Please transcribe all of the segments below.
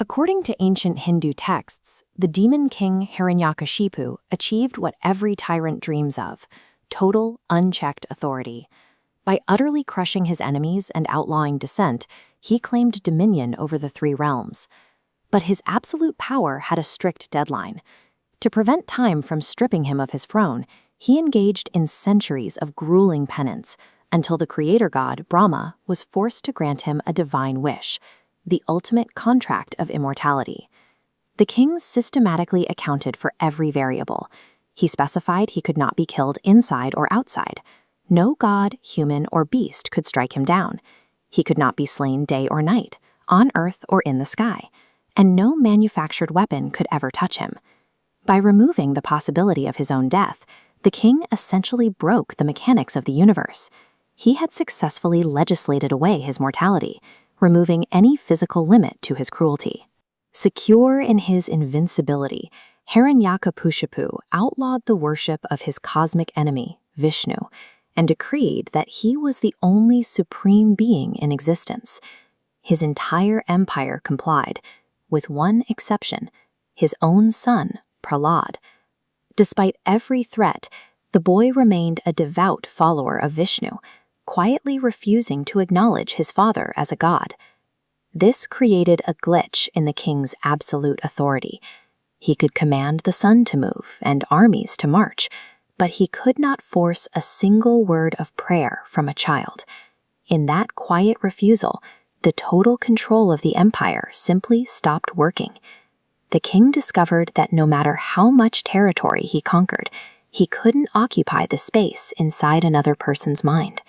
According to ancient Hindu texts, the demon king Hiranyakashipu achieved what every tyrant dreams of: total, unchecked authority. By utterly crushing his enemies and outlawing dissent, he claimed dominion over the three realms. But his absolute power had a strict deadline. To prevent time from stripping him of his throne, he engaged in centuries of grueling penance until the creator god, Brahma, was forced to grant him a divine wish: the ultimate contract of immortality. The king systematically accounted for every variable. He specified he could not be killed inside or outside. No god, human, or beast could strike him down. He could not be slain day or night, on earth or in the sky, and no manufactured weapon could ever touch him. By removing the possibility of his own death, the king essentially broke the mechanics of the universe. He had successfully legislated away his mortality, removing any physical limit to his cruelty. Secure in his invincibility, Hiranyakashipu outlawed the worship of his cosmic enemy, Vishnu, and decreed that he was the only supreme being in existence. His entire empire complied, with one exception: his own son, Prahalad. Despite every threat, the boy remained a devout follower of Vishnu, quietly refusing to acknowledge his father as a god. This created a glitch in the king's absolute authority. He could command the sun to move and armies to march, but he could not force a single word of prayer from a child. In that quiet refusal, the total control of the empire simply stopped working. The king discovered that no matter how much territory he conquered, he couldn't occupy the space inside another person's mind.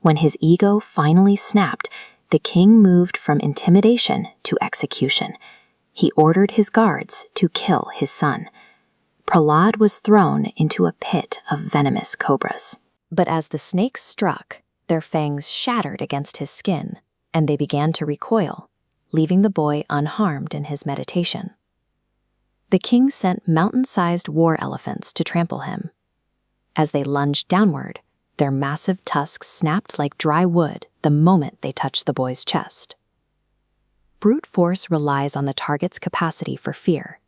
When his ego finally snapped, the king moved from intimidation to execution. He ordered his guards to kill his son. Prahalad was thrown into a pit of venomous cobras. But as the snakes struck, their fangs shattered against his skin, and they began to recoil, leaving the boy unharmed in his meditation. The king sent mountain-sized war elephants to trample him. As they lunged downward, their massive tusks snapped like dry wood the moment they touched the boy's chest. Brute force relies on the target's capacity for fear.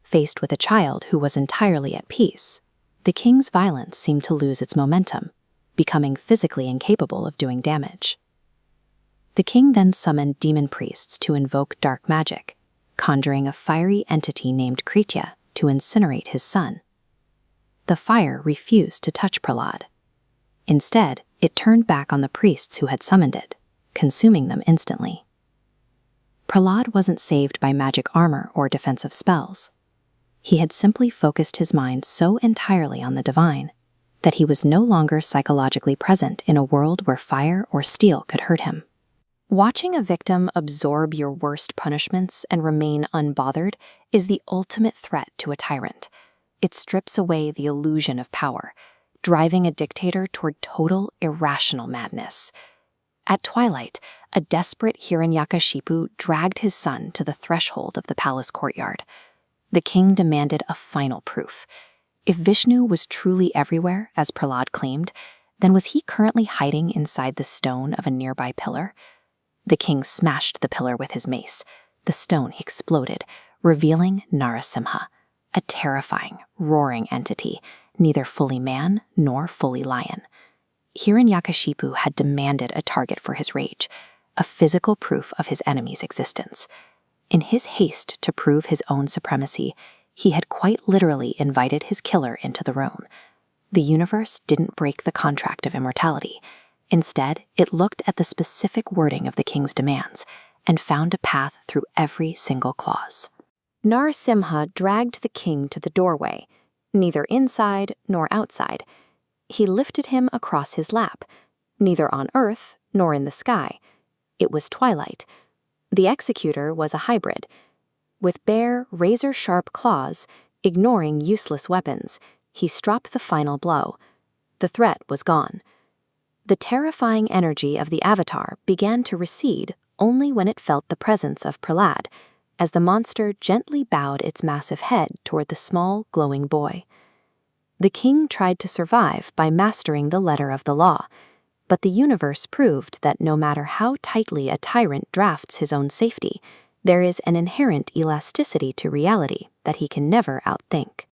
Faced with a child who was entirely at peace, the king's violence seemed to lose its momentum, becoming physically incapable of doing damage. The king then summoned demon priests to invoke dark magic, conjuring a fiery entity named Kritya to incinerate his son. The fire refused to touch Prahalad. Instead, it turned back on the priests who had summoned it, consuming them instantly. Prahalad wasn't saved by magic armor or defensive spells. He had simply focused his mind so entirely on the divine that he was no longer psychologically present in a world where fire or steel could hurt him. Watching a victim absorb your worst punishments and remain unbothered is the ultimate threat to a tyrant. It strips away the illusion of power, driving a dictator toward total, irrational madness. At twilight, a desperate Hiranyakashipu dragged his son to the threshold of the palace courtyard. The king demanded a final proof. If Vishnu was truly everywhere, as Prahalad claimed, then was he currently hiding inside the stone of a nearby pillar? The king smashed the pillar with his mace. The stone exploded, revealing Narasimha, a terrifying, roaring entity, neither fully man nor fully lion. Hiranyakashipu had demanded a target for his rage, a physical proof of his enemy's existence. In his haste to prove his own supremacy, he had quite literally invited his killer into the room. The universe didn't break the contract of immortality. Instead, it looked at the specific wording of the king's demands and found a path through every single clause. Narasimha dragged the king to the doorway, neither inside nor outside. He lifted him across his lap, neither on earth nor in the sky. It was twilight. The executor was a hybrid. With bare, razor-sharp claws, ignoring useless weapons, he struck the final blow. The threat was gone. The terrifying energy of the avatar began to recede only when it felt the presence of Prahalad, as the monster gently bowed its massive head toward the small, glowing boy. The king tried to survive by mastering the letter of the law, but the universe proved that no matter how tightly a tyrant drafts his own safety, There is an inherent elasticity to reality that he can never outthink.